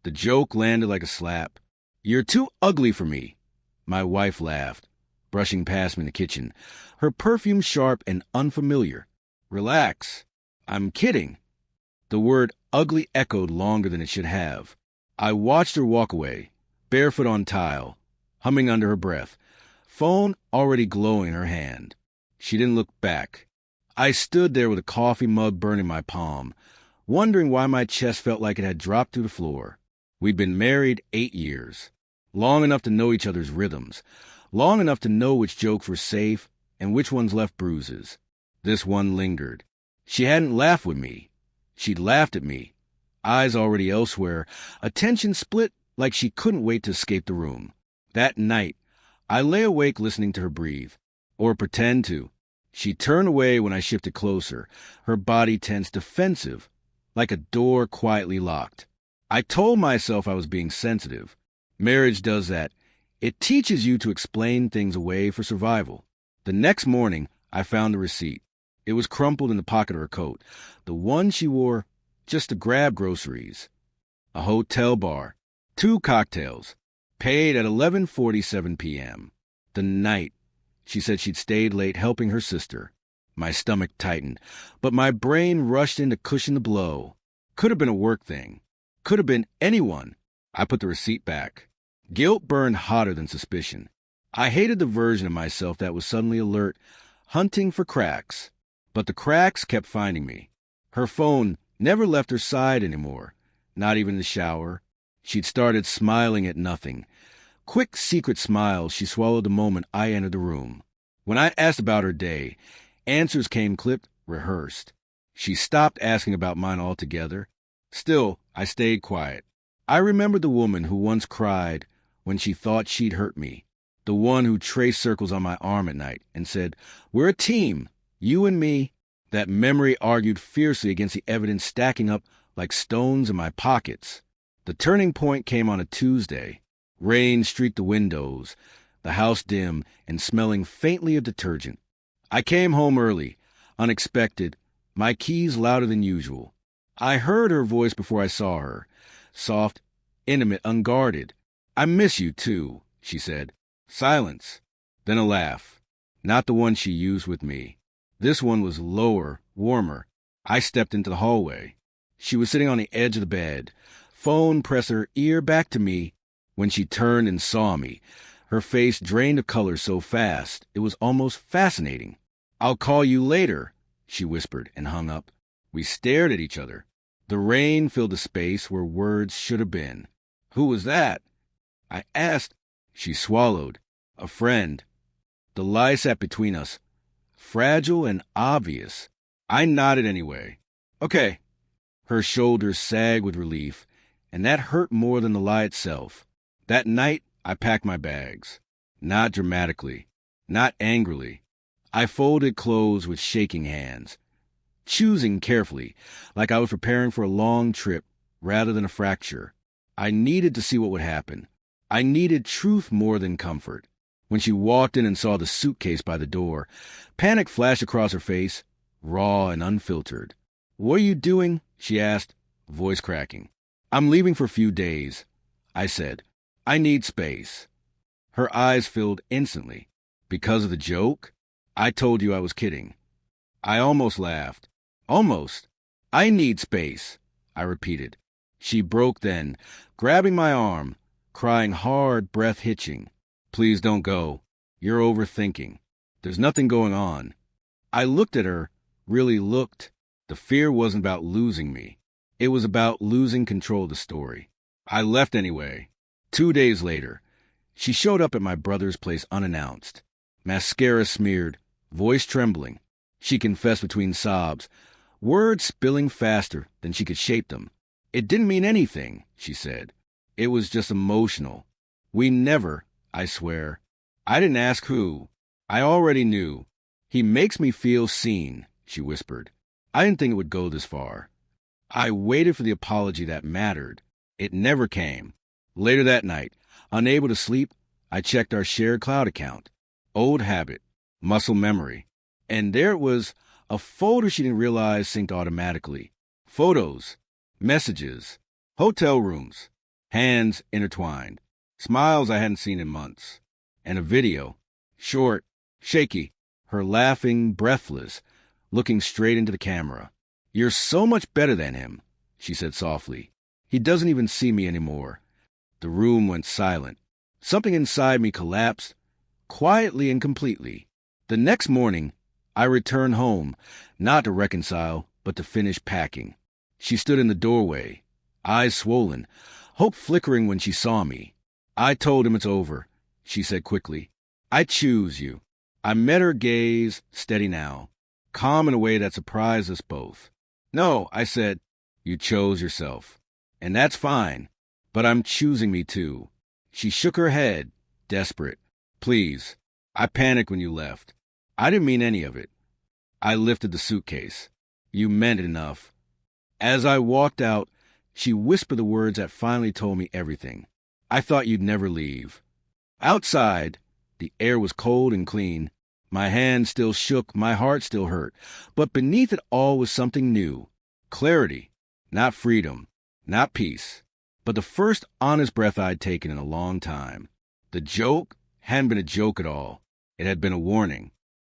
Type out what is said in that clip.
The joke landed like a slap. "You're too ugly for me." My wife laughed, brushing past me in the kitchen, her perfume sharp and unfamiliar. "Relax. I'm kidding." The word ugly echoed longer than it should have. I watched her walk away, barefoot on tile, humming under her breath, phone already glowing in her hand. She didn't look back. I stood there with a coffee mug burning my palm, wondering why my chest felt like it had dropped through the floor. We'd been married 8 years, long enough to know each other's rhythms, long enough to know which jokes were safe and which ones left bruises. This one lingered. She hadn't laughed with me. She'd laughed at me, eyes already elsewhere, attention split like she couldn't wait to escape the room. That night, I lay awake listening to her breathe, or pretend to. She turned away when I shifted closer, her body tense, defensive, like a door quietly locked. I told myself I was being sensitive. Marriage does that. It teaches you to explain things away for survival. The next morning, I found the receipt. It was crumpled in the pocket of her coat, the one she wore just to grab groceries. A hotel bar, 2 cocktails, paid at 11:47 p.m. The night. She said she'd stayed late helping her sister. My stomach tightened, but my brain rushed in to cushion the blow. Could have been a work thing. Could have been anyone. I put the receipt back. Guilt burned hotter than suspicion. I hated the version of myself that was suddenly alert, hunting for cracks. But the cracks kept finding me. Her phone never left her side anymore, not even in the shower. She'd started smiling at nothing. Quick, secret smiles she swallowed the moment I entered the room. When I asked about her day, answers came clipped, rehearsed. She stopped asking about mine altogether. Still, I stayed quiet. I remembered the woman who once cried when she thought she'd hurt me, the one who traced circles on my arm at night and said, "We're a team, you and me." That memory argued fiercely against the evidence stacking up like stones in my pockets. The turning point came on a Tuesday. Rain streaked the windows, the house dim and smelling faintly of detergent. I came home early, unexpected, my keys louder than usual. I heard her voice before I saw her, soft, intimate, unguarded. "I miss you, too," she said. Silence. Then a laugh. Not the one she used with me. This one was lower, warmer. I stepped into the hallway. She was sitting on the edge of the bed, phone pressed her ear back to me. When she turned and saw me, her face drained of color so fast, it was almost fascinating. "I'll call you later," she whispered and hung up. We stared at each other. The rain filled the space where words should have been. "Who was that?" I asked. She swallowed. "A friend." The lie sat between us, fragile and obvious. I nodded anyway. "Okay." Her shoulders sagged with relief, and that hurt more than the lie itself. That night, I packed my bags. Not dramatically, not angrily. I folded clothes with shaking hands, choosing carefully, like I was preparing for a long trip rather than a fracture. I needed to see what would happen. I needed truth more than comfort. When she walked in and saw the suitcase by the door, panic flashed across her face, raw and unfiltered. "What are you doing?" she asked, voice cracking. "I'm leaving for a few days," I said. "I need space." Her eyes filled instantly. "Because of the joke?" "I told you I was kidding." I almost laughed. "Almost." "I need space," I repeated. She broke then, grabbing my arm, crying hard, breath hitching. "Please don't go. You're overthinking. There's nothing going on." I looked at her, really looked. The fear wasn't about losing me. It was about losing control of the story. I left anyway. 2 days later, she showed up at my brother's place unannounced. Mascara smeared, voice trembling. She confessed between sobs, words spilling faster than she could shape them. "It didn't mean anything," she said. "It was just emotional. We never, I swear." I didn't ask who. I already knew. "He makes me feel seen," she whispered. I didn't think it would go this far. I waited for the apology that mattered. It never came. Later that night, unable to sleep, I checked our shared cloud account. Old habit, muscle memory. And there it was, a folder she didn't realize synced automatically. Photos, messages, hotel rooms, hands intertwined, smiles I hadn't seen in months, and a video, short, shaky, her laughing, breathless, looking straight into the camera. "You're so much better than him," she said softly. "He doesn't even see me anymore." The room went silent. Something inside me collapsed, quietly and completely. The next morning, I returned home, not to reconcile, but to finish packing. She stood in the doorway, eyes swollen, hope flickering when she saw me. "I told him it's over," she said quickly. "I choose you." I met her gaze, steady now, calm in a way that surprised us both. "No," I said, "you chose yourself. And that's fine, but I'm choosing me too." She shook her head, desperate. "Please. I panicked when you left. I didn't mean any of it." I lifted the suitcase. "You meant enough." As I walked out, she whispered the words that finally told me everything. "I thought you'd never leave." Outside, the air was cold and clean. My hand still shook, my heart still hurt. But beneath it all was something new. Clarity, not freedom, not peace, but the first honest breath I'd taken in a long time. The joke hadn't been a joke at all. It had been a warning.